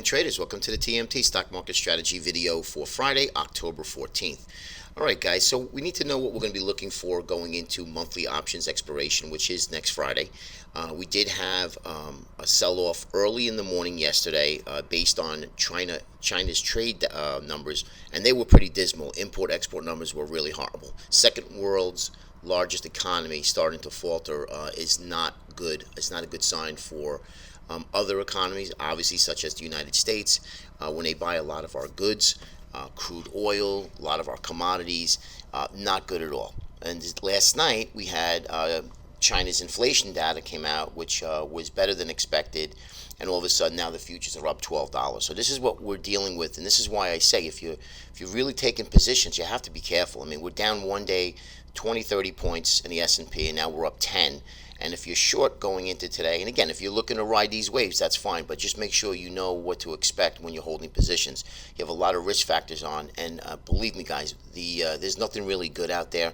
morning, traders. Welcome to the TMT Stock Market Strategy video for Friday, October 14th. All right, guys, so we need to know what we're going to be looking for going into monthly options expiration, which is next Friday. We did have a sell-off early in the morning yesterday based on China's trade numbers, and they were pretty dismal. Import-export numbers were really horrible. Second world's largest economy starting to falter is not good. It's not a good sign for other economies, obviously, such as the United States, when they buy a lot of our goods, crude oil, a lot of our commodities, not good at all. And last night we had China's inflation data came out, which was better than expected, and all of a sudden now the futures are up $12. So this is what we're dealing with, and this is why I say if you're really taking positions, you have to be careful. I mean, we're down one day 20-30 points in the S&P, and now we're up 10. And if you're short going into today, and again, if you're looking to ride these waves, that's fine, but just make sure you know what to expect when you're holding positions. You have a lot of risk factors on, and believe me, guys, there's nothing really good out there.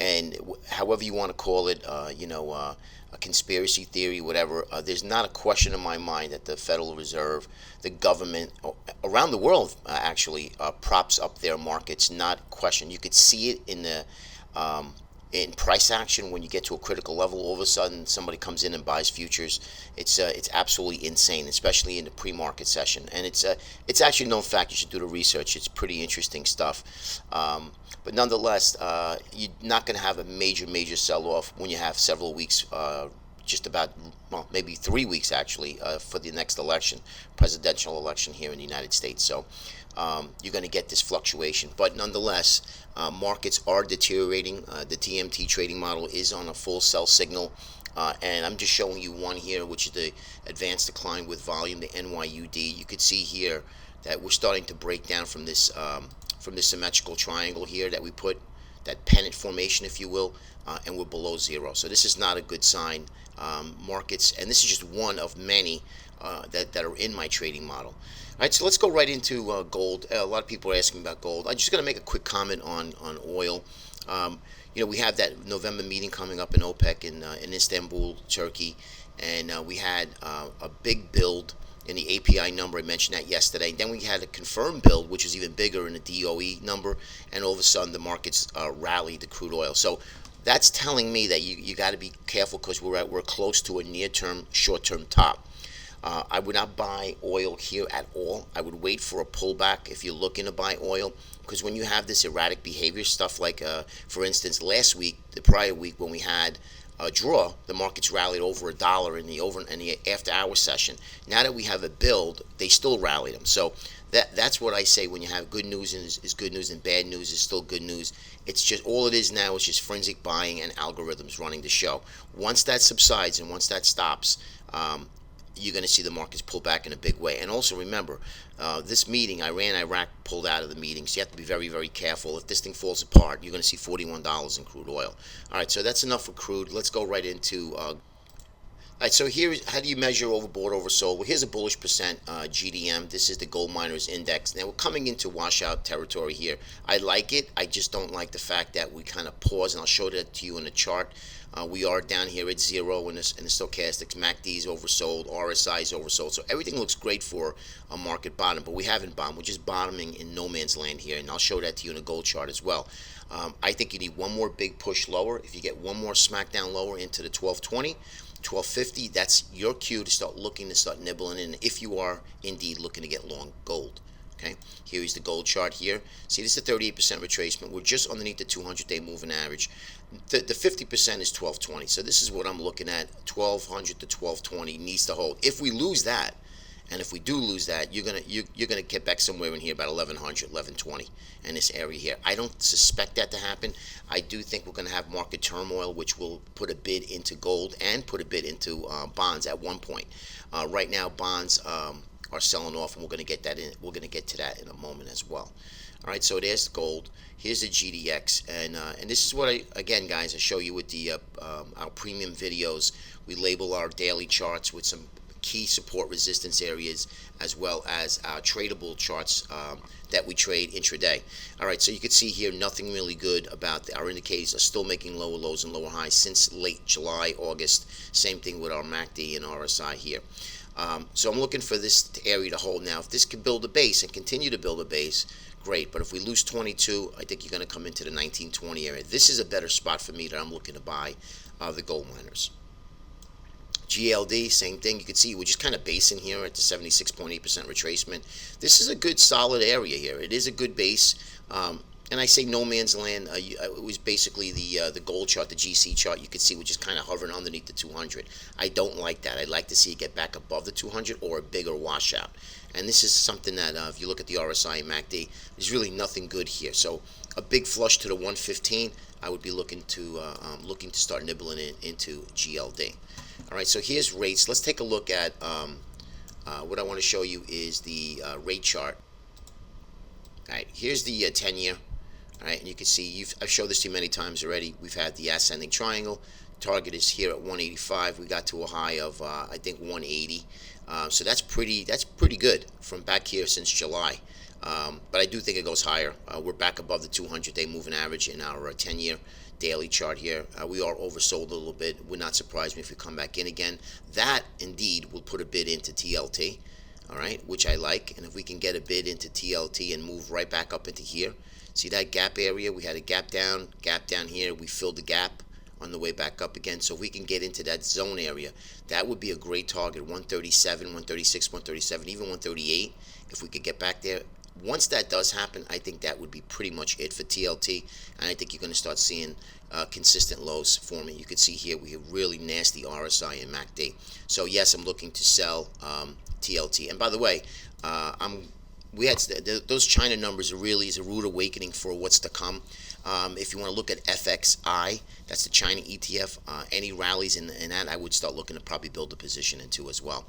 And however you want to call it, a conspiracy theory, whatever, there's not a question in my mind that the Federal Reserve, the government, around the world, actually props up their markets, not question. You could see it in the in price action when you get to a critical level. All of a sudden somebody comes in and buys futures. It's absolutely insane, especially in the pre-market session, and it's actually known fact. You should do the research. It's pretty interesting stuff. But nonetheless, you're not going to have a major sell-off when you have several weeks, just about, well, maybe 3 weeks actually, for the next election, presidential election here in the United States. So you're going to get this fluctuation. But nonetheless, markets are deteriorating. The TMT trading model is on a full sell signal. And I'm just showing you one here, which is the advanced decline with volume, the NYUD. You could see here that we're starting to break down from this symmetrical triangle here that we put, that pennant formation, if you will, and we're below zero. So this is not a good sign. Markets, and this is just one of many that are in my trading model. All right, so let's go right into gold. A lot of people are asking about gold. I'm just going to make a quick comment on oil. We have that November meeting coming up in OPEC in Istanbul, Turkey, and we had a big build in the API number. I mentioned that yesterday. Then we had a confirmed build, which is even bigger in the DOE number, and all of a sudden the markets rallied the crude oil. So that's telling me that you got to be careful, because we're close to a near-term, short-term top. I would not buy oil here at all. I would wait for a pullback if you're looking to buy oil, because when you have this erratic behavior stuff, like for instance last week, the prior week, when we had a draw, the markets rallied over $1 in the after-hour session. Now that we have a build, they still rallied them. So that's what I say when you have good news is good news, and bad news is still good news. It's just, all it is now is just forensic buying and algorithms running the show. Once that subsides and once that stops, you're going to see the markets pull back in a big way. And also remember, this meeting, Iraq pulled out of the meeting, so you have to be very careful. If this thing falls apart, you're going to see $41 in crude oil. All right, so that's enough for crude. Let's go right into all right, so here, how do you measure overbought, oversold? Well, here's a bullish percent GDM. This is the Gold Miners Index. Now, we're coming into washout territory here. I like it. I just don't like the fact that we kind of pause, and I'll show that to you in the chart. We are down here at zero in the stochastics. MACD is oversold. RSI is oversold. So everything looks great for a market bottom, but we haven't bottomed. We're just bottoming in no man's land here, and I'll show that to you in a gold chart as well. I think you need one more big push lower. If you get one more smackdown lower into the 1220, 1250, that's your cue to start nibbling in, if you are indeed looking to get long gold. Okay, here is the gold chart here. See, this is a 38% retracement. We're just underneath the 200-day moving average. The 50% is 1220. So this is what I'm looking at. 1200 to 1220 needs to hold. If we lose that, and if we do lose that, you're gonna get back somewhere in here about 1100, 1120 in this area here. I don't suspect that to happen. I do think we're gonna have market turmoil, which will put a bid into gold and put a bid into bonds at one point. Right now, bonds are selling off, and we're gonna get that in. We're gonna get to that in a moment as well. All right, so there's gold. Here's the GDX, and this is what again, guys, I show you with the our premium videos. We label our daily charts with some key support resistance areas, as well as our tradable charts that we trade intraday. All right, so you can see here nothing really good about our indicators are still making lower lows and lower highs since late July, August. Same thing with our MACD and RSI here. So I'm looking for this area to hold. Now, if this can build a base and continue to build a base, great. But if we lose 22, I think you're going to come into the 1920 area. This is a better spot for me that I'm looking to buy the gold miners. GLD, same thing. You can see we're just kind of basing here at the 76.8% retracement. This is a good solid area here. It is a good base. And I say no man's land. It was basically the gold chart, the GC chart. You could see we're just kind of hovering underneath the 200. I don't like that. I'd like to see it get back above the 200 or a bigger washout. And this is something that if you look at the RSI and MACD, there's really nothing good here. So a big flush to the 115, I would be looking to start nibbling into GLD. All right, so here's rates. Let's take a look at what I want to show you is the rate chart. All right, here's the 10-year. All right, and you can see I've showed this to you many times already. We've had the ascending triangle. Target is here at 185. We got to a high of I think 180. So that's pretty good from back here since July. But I do think it goes higher. We're back above the 200-day moving average in our 10-year daily chart here. We are oversold a little bit. Would not surprise me if we come back in again. That indeed will put a bid into TLT. All right, which I like. And if we can get a bid into TLT and move right back up into here, see that gap area? We had a gap down here. We filled the gap on the way back up again. So if we can get into that zone area, that would be a great target. 137, 136, 137, even 138. If we could get back there. Once that does happen, I think that would be pretty much it for TLT. And I think you're going to start seeing consistent lows forming. You can see here we have really nasty RSI and MACD. So yes, I'm looking to sell TLT. And by the way, we had those China numbers really is a rude awakening for what's to come. If you want to look at FXI, that's the China ETF. Any rallies in that, I would start looking to probably build a position into as well.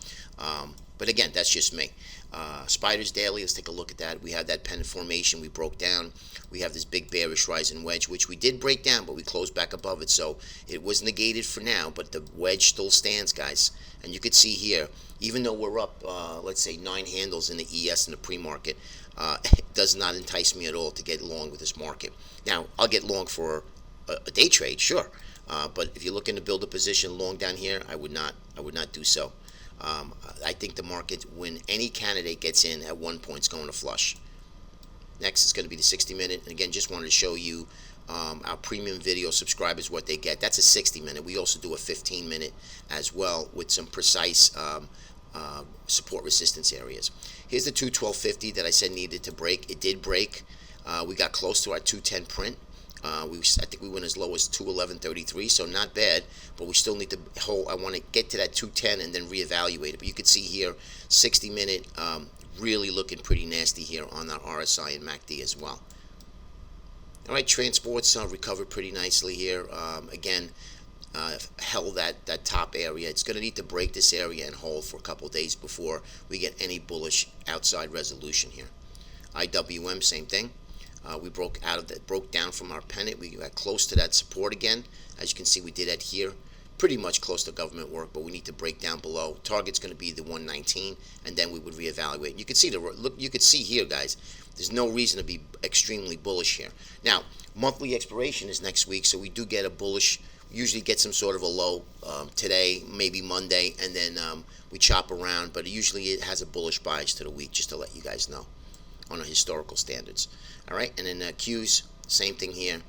But again, that's just me. Spiders Daily, let's take a look at that. We have that pennant formation we broke down. We have this big bearish rising wedge, which we did break down, but we closed back above it. So it was negated for now, but the wedge still stands, guys. And you could see here, even though we're up, let's say 9 handles in the ES in the pre-market, it does not entice me at all to get long with this market. Now, I'll get long for a day trade, sure. But if you're looking to build a position long down here, I would not do so. I think the market, when any candidate gets in at one point, is going to flush. Next is going to be the 60-minute. And again, just wanted to show you our premium video subscribers, what they get. That's a 60-minute. We also do a 15-minute as well with some precise support resistance areas. Here's the 212.50 that I said needed to break. It did break. We got close to our 210 print. I think we went as low as 211.33, so not bad, but we still need to hold. I want to get to that 210 and then reevaluate it. But you can see here, 60-minute, really looking pretty nasty here on our RSI and MACD as well. All right, transports recovered pretty nicely here. Again, held that top area. It's going to need to break this area and hold for a couple of days before we get any bullish outside resolution here. IWM, same thing. We broke down from our pennant. We got close to that support again. As you can see, we did that here. Pretty much close to government work, but we need to break down below. Target's going to be the 119, and then we would reevaluate. You can see you could see here, guys. There's no reason to be extremely bullish here. Now, monthly expiration is next week, so we do get a bullish. We usually get some sort of a low today, maybe Monday, and then we chop around. But usually it has a bullish bias to the week, just to let you guys know on our historical standards. All right, and then Qs, same thing here.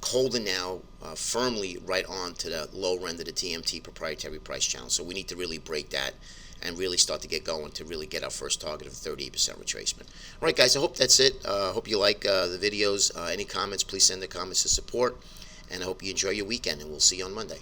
Holding now firmly right on to the lower end of the TMT proprietary price channel. So we need to really break that and really start to get going to really get our first target of 38% retracement. All right, guys, I hope that's it. Hope you like the videos. Any comments, please send the comments to support. And I hope you enjoy your weekend, and we'll see you on Monday.